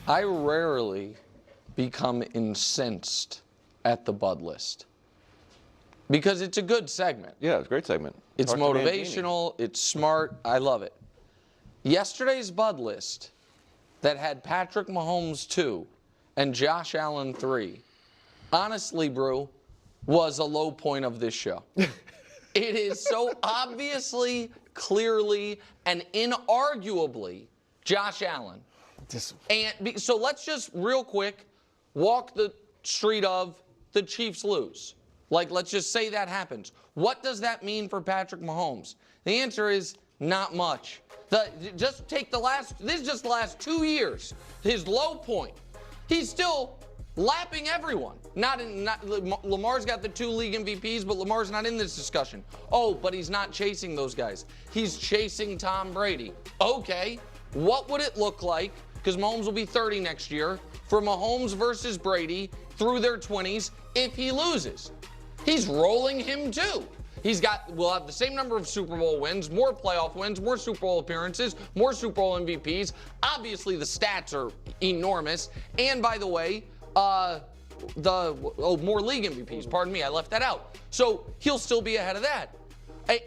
I rarely become incensed at the Bud list because it's a good segment. Yeah, it's a great segment. It's motivational. It's smart. I love it. Yesterday's Bud list that had Patrick Mahomes 2 and Josh Allen 3, honestly, Brew, was a low point of this show. It is so obviously, clearly, and inarguably Josh Allen. And so let's just real quick walk the street of the Chiefs lose. Like, let's just say that happens. What does that mean for Patrick Mahomes? The answer is not much. Just take this is just the last 2 years, his low point. He's still lapping everyone. Lamar's got the 2 league MVPs, but Lamar's not in this discussion. Oh, but he's not chasing those guys. He's chasing Tom Brady. Okay, what would it look like, because Mahomes will be 30 next year, for Mahomes versus Brady through their 20s if he loses? He's rolling him too. We'll have the same number of Super Bowl wins, more playoff wins, more Super Bowl appearances, more Super Bowl MVPs. Obviously, the stats are enormous. And by the way, more league MVPs. Pardon me, I left that out. So he'll still be ahead of that.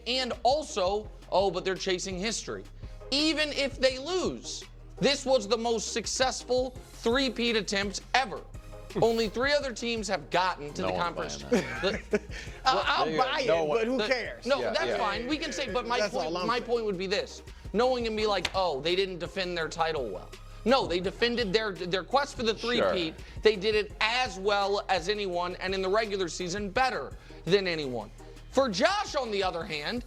And also, but they're chasing history. Even if they lose, this was the most successful three-peat attempt ever. Only 3 other teams have gotten to the conference. I'll buy it, but who cares? No, that's fine. We can say, but my point would be this. Knowing and be like, they didn't defend their title well. No, they defended their quest for the three-peat. Sure. They did it as well as anyone, and in the regular season, better than anyone. For Josh, on the other hand,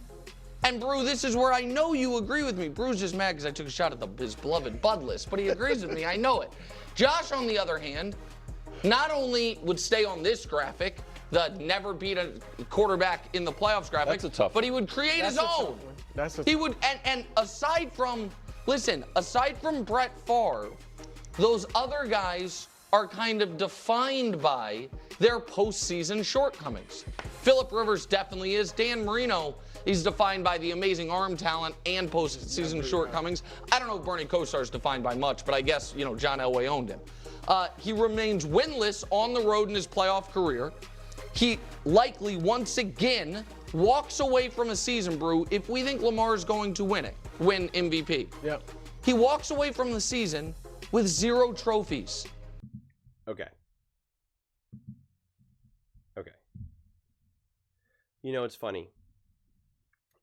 and Brew, this is where I know you agree with me. Brew's just mad because I took a shot at his beloved Bud list, but he agrees with me. I know it. Josh, on the other hand, not only would stay on this graphic, the never beat a quarterback in the playoffs graphic, but he would create his own. He would, and aside from Brett Favre, those other guys are kind of defined by their postseason shortcomings. Phillip Rivers definitely is. Dan Marino, he's defined by the amazing arm talent and postseason shortcomings. I don't know if Bernie Kosar is defined by much, but I guess, John Elway owned him. He remains winless on the road in his playoff career. He likely once again walks away from a season, Brew, if we think Lamar's going to win MVP. Yep. He walks away from the season with 0 trophies. Okay. It's funny.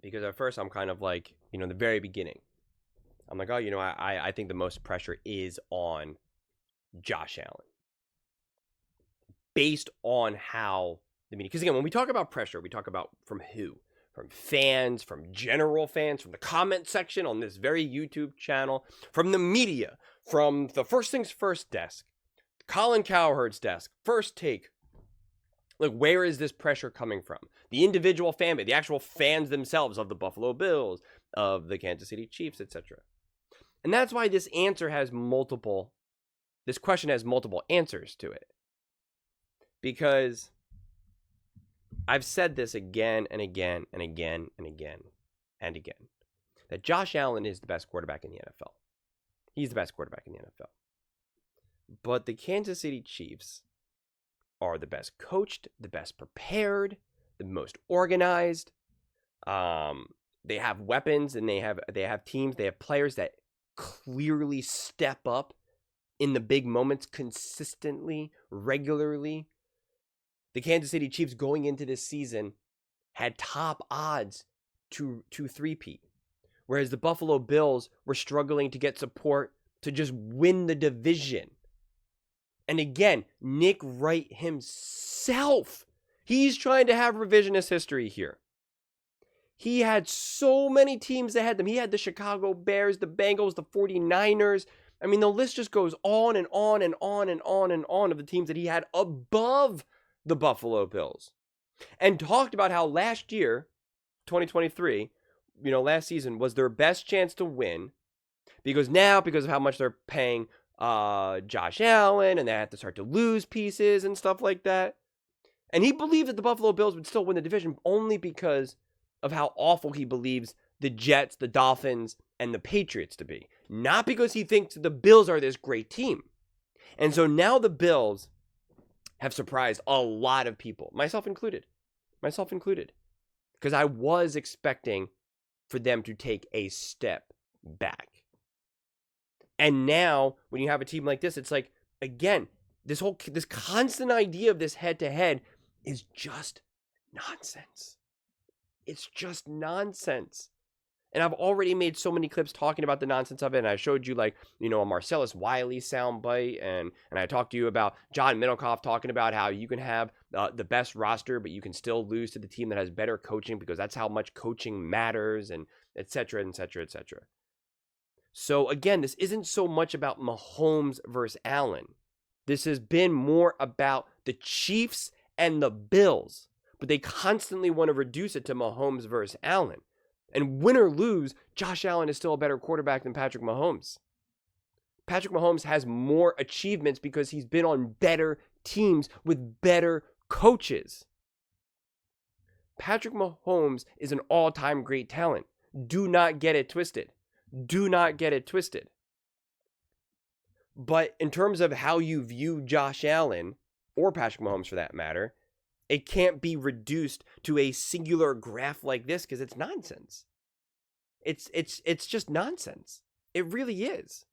Because at first I'm kind of like, in the very beginning, I'm like, I think the most pressure is on Josh Allen. Based on how the media, because again, when we talk about pressure, we talk about from who? From fans, from general fans, from the comment section on this very YouTube channel, from the media, from the First Things First desk, Colin Cowherd's desk, First Take. Like, where is this pressure coming from? The individual fan base, the actual fans themselves of the Buffalo Bills, of the Kansas City Chiefs, etc. And that's why this question has multiple answers to it. Because I've said this again and again and again and again and again, that Josh Allen is the best quarterback in the NFL. He's the best quarterback in the NFL. But the Kansas City Chiefs are the best coached, the best prepared, the most organized. They have weapons, and they have teams, they have players that clearly step up in the big moments consistently, regularly. The Kansas City Chiefs going into this season had top odds to three-peat, whereas the Buffalo Bills were struggling to get support to just win the division. And again, Nick Wright himself, he's trying to have revisionist history here. He had so many teams that had them. He had the Chicago Bears, the Bengals, the 49ers. I mean, the list just goes on and on and on and on and on of the teams that he had above the Buffalo Bills. And talked about how last year, 2023, last season was their best chance to win because of how much they're paying Josh Allen, and they have to start to lose pieces and stuff like that. And he believed that the Buffalo Bills would still win the division only because of how awful he believes the Jets, the Dolphins, and the Patriots to be. Not because he thinks the Bills are this great team. And so now the Bills have surprised a lot of people, myself included, because I was expecting for them to take a step back. And now when you have a team like this, it's like, again, this constant idea of this head-to-head is just nonsense. It's just nonsense. And I've already made so many clips talking about the nonsense of it. And I showed you, like, you know, a Marcellus Wiley soundbite. And I talked to you about John Middlecoff talking about how you can have the best roster, but you can still lose to the team that has better coaching because that's how much coaching matters, and et cetera, et cetera, et cetera. So, again, this isn't so much about Mahomes versus Allen. This has been more about the Chiefs and the Bills. But they constantly want to reduce it to Mahomes versus Allen. And win or lose, Josh Allen is still a better quarterback than Patrick Mahomes. Patrick Mahomes has more achievements because he's been on better teams with better coaches. Patrick Mahomes is an all-time great talent. Do not get it twisted. Do not get it twisted. But in terms of how you view Josh Allen, or Patrick Mahomes for that matter, it can't be reduced to a singular graph like this because it's nonsense. It's just nonsense. It really is.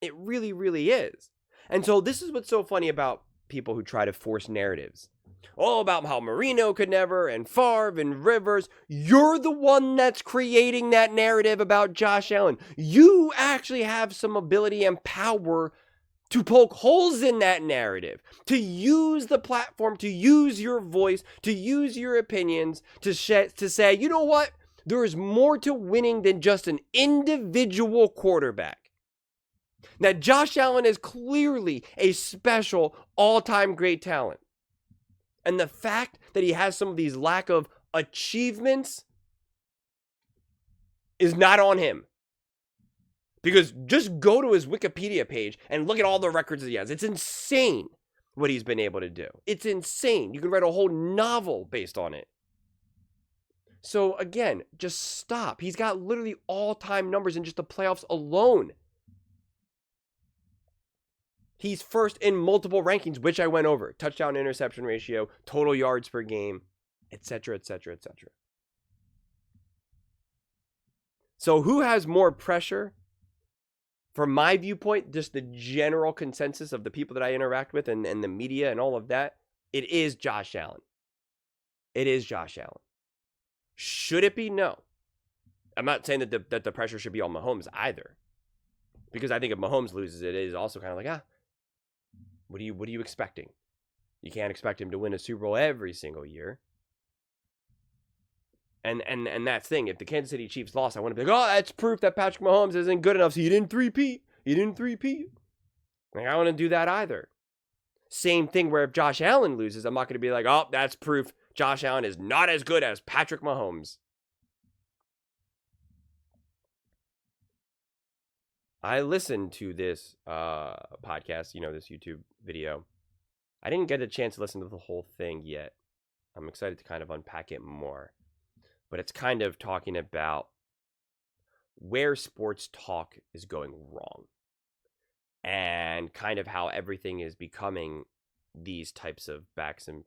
It really, really is. And so this is what's so funny about people who try to force narratives. Oh, about how Marino could never, and Favre and Rivers. You're the one that's creating that narrative about Josh Allen. You actually have some ability and power to poke holes in that narrative, to use the platform, to use your voice, to use your opinions, to say, you know what? There is more to winning than just an individual quarterback. Now, Josh Allen is clearly a special, all-time great talent. And the fact that he has some of these lack of achievements is not on him. Because just go to his Wikipedia page and look at all the records that he has. It's insane what he's been able to do. It's insane. You can write a whole novel based on it. So again, just stop. He's got literally all-time numbers in just the playoffs alone. He's first in multiple rankings, which I went over. Touchdown interception ratio, total yards per game, etc., etc., etc. So who has more pressure? From my viewpoint, just the general consensus of the people that I interact with and the media and all of that, it is Josh Allen. It is Josh Allen. Should it be? No. I'm not saying that the pressure should be on Mahomes either. Because I think if Mahomes loses, it is also kind of like, what are you expecting? You can't expect him to win a Super Bowl every single year. And that's the thing. If the Kansas City Chiefs lost, I want to be like, oh, that's proof that Patrick Mahomes isn't good enough, so you didn't three-peat. Like, I don't want to do that either. Same thing where if Josh Allen loses, I'm not going to be like, oh, that's proof Josh Allen is not as good as Patrick Mahomes. I listened to this podcast, this YouTube video. I didn't get a chance to listen to the whole thing yet. I'm excited to kind of unpack it more. But it's kind of talking about where sports talk is going wrong. And kind of how everything is becoming these types of back and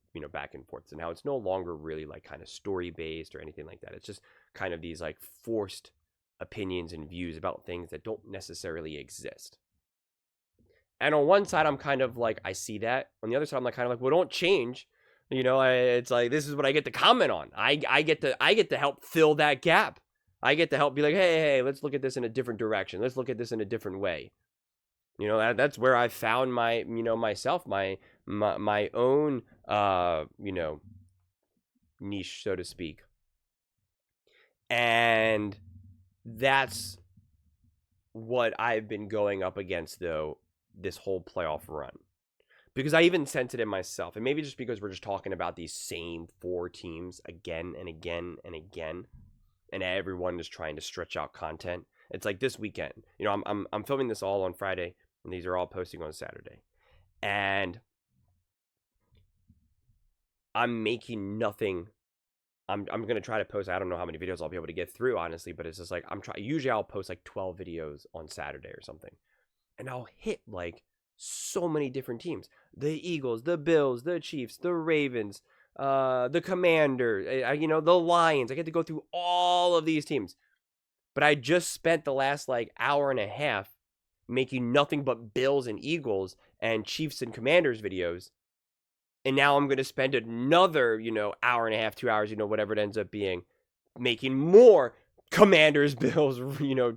forths. And how it's no longer really like kind of story-based or anything like that. It's just kind of these like forced opinions and views about things that don't necessarily exist. And on one side, I'm kind of like, I see that. On the other side, I'm like kind of like, well, don't change. It's like, this is what I get to comment on. I get to help fill that gap. I get to help be like, hey, let's look at this in a different direction. Let's look at this in a different way. That's where I found my, myself, my own, niche, so to speak. And that's what I've been going up against, though, this whole playoff run. Because I even sense it in myself. And maybe just because we're just talking about these same four teams again and again and again. And everyone is trying to stretch out content. It's like this weekend. I'm filming this all on Friday. And these are all posting on Saturday. And I'm making nothing. I'm going to try to post. I don't know how many videos I'll be able to get through, honestly. But it's just like, usually I'll post like 12 videos on Saturday or something. And I'll hit like so many different teams. The Eagles, the Bills, the Chiefs, the Ravens, the Commanders, the Lions. I get to go through all of these teams. But I just spent the last hour and a half making nothing but Bills and Eagles and Chiefs and Commanders videos. And now I'm going to spend another, hour and a half, 2 hours, whatever it ends up being, making more Commanders, Bills,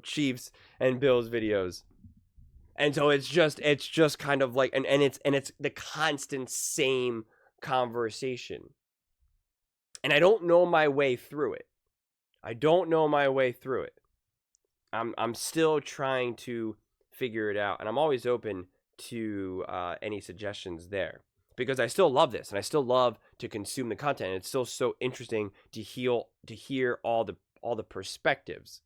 Chiefs and Bills videos. And so it's just kind of like, and it's the constant same conversation. And I don't know my way through it. I'm still trying to figure it out, and I'm always open to any suggestions there, because I still love this and I still love to consume the content. And it's still so interesting to hear all the perspectives.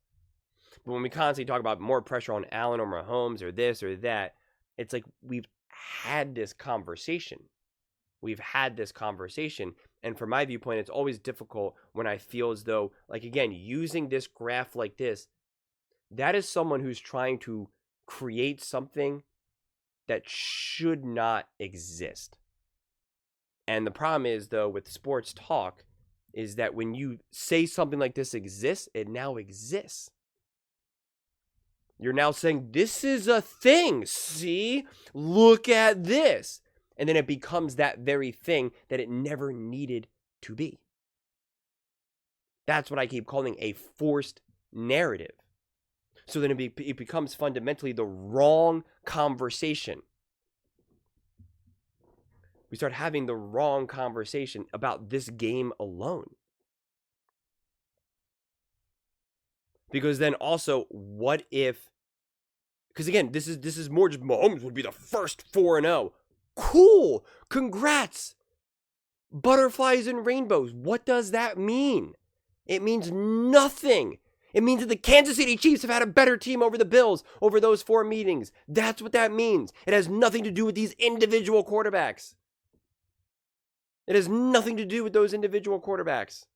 But when we constantly talk about more pressure on Allen or Mahomes or this or that, it's like we've had this conversation. And from my viewpoint, it's always difficult when I feel as though, again, using this graph like this, that is someone who's trying to create something that should not exist. And the problem is, though, with sports talk, is that when you say something like this exists, it now exists. You're now saying, this is a thing. See? Look at this. And then it becomes that very thing that it never needed to be. That's what I keep calling a forced narrative. So then it becomes fundamentally the wrong conversation. We start having the wrong conversation about this game alone. Because then also, what if, because again, this is more just Mahomes would be the first 4-0. Cool. Congrats. Butterflies and rainbows. What does that mean? It means nothing. It means that the Kansas City Chiefs have had a better team over the Bills over those 4 meetings. That's what that means. It has nothing to do with these individual quarterbacks. It has nothing to do with those individual quarterbacks.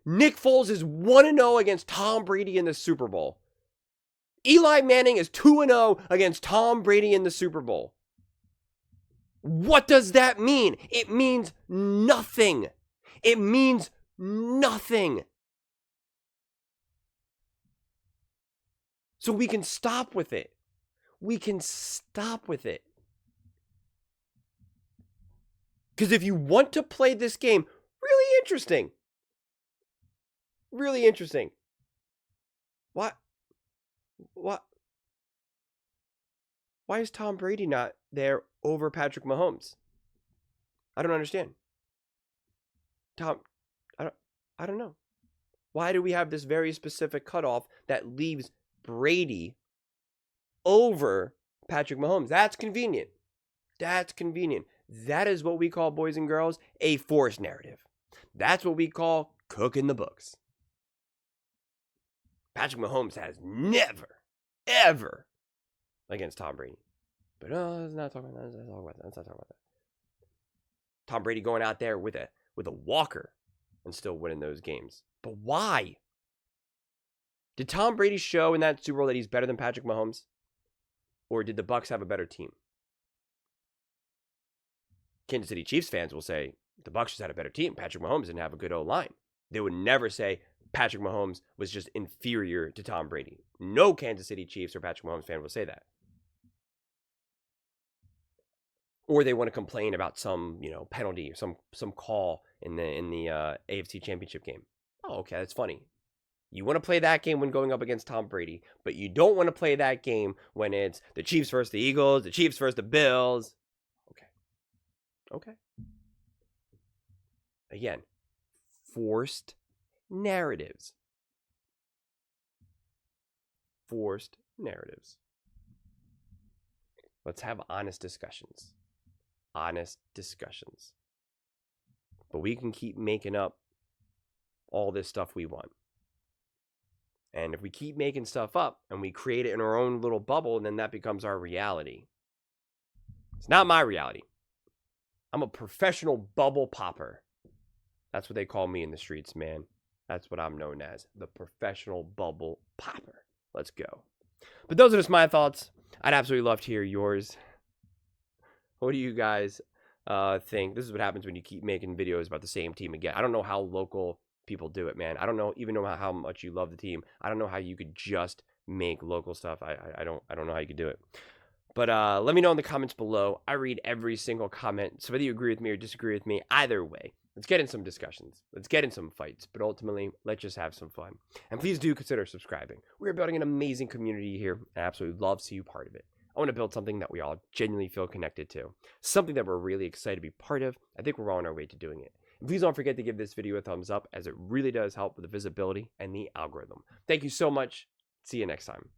Nick Foles is 1-0 against Tom Brady in the Super Bowl. Eli Manning is 2-0 against Tom Brady in the Super Bowl. What does that mean? It means nothing. It means nothing. So we can stop with it. Because if you want to play this game, really interesting. What? Why is Tom Brady not there over Patrick Mahomes? I don't understand. I don't know. Why do we have this very specific cutoff that leaves Brady over Patrick Mahomes? That's convenient. That is what we call, boys and girls, a forced narrative. That's what we call cooking the books. Patrick Mahomes has never, ever against Tom Brady. But let's not talk about that. Tom Brady going out there with a walker and still winning those games. But why? Did Tom Brady show in that Super Bowl that he's better than Patrick Mahomes? Or did the Bucs have a better team? Kansas City Chiefs fans will say the Bucs just had a better team. Patrick Mahomes didn't have a good O-line. They would never say Patrick Mahomes was just inferior to Tom Brady. No Kansas City Chiefs or Patrick Mahomes fan will say that. Or they want to complain about some, penalty or some call in the AFC Championship game. Oh, okay, that's funny. You want to play that game when going up against Tom Brady, but you don't want to play that game when it's the Chiefs versus the Eagles, the Chiefs versus the Bills. Okay. Again, forced narratives. Let's have honest discussions. But we can keep making up all this stuff we want. And if we keep making stuff up and we create it in our own little bubble, then that becomes our reality. It's not my reality. I'm a professional bubble popper. That's what they call me in the streets, man. That's what I'm known as, the professional bubble popper. Let's go. But those are just my thoughts. I'd absolutely love to hear yours. What do you guys think? This is what happens when you keep making videos about the same team again. I don't know how local people do it, man. I don't even know how much you love the team. I don't know how you could just make local stuff. I don't know how you could do it. But let me know in the comments below. I read every single comment. So whether you agree with me or disagree with me, either way, let's get in some discussions. Let's get in some fights. But ultimately, let's just have some fun. And please do consider subscribing. We are building an amazing community here. I absolutely love to see you part of it. I want to build something that we all genuinely feel connected to. Something that we're really excited to be part of. I think we're on our way to doing it. And please don't forget to give this video a thumbs up, as it really does help with the visibility and the algorithm. Thank you so much. See you next time.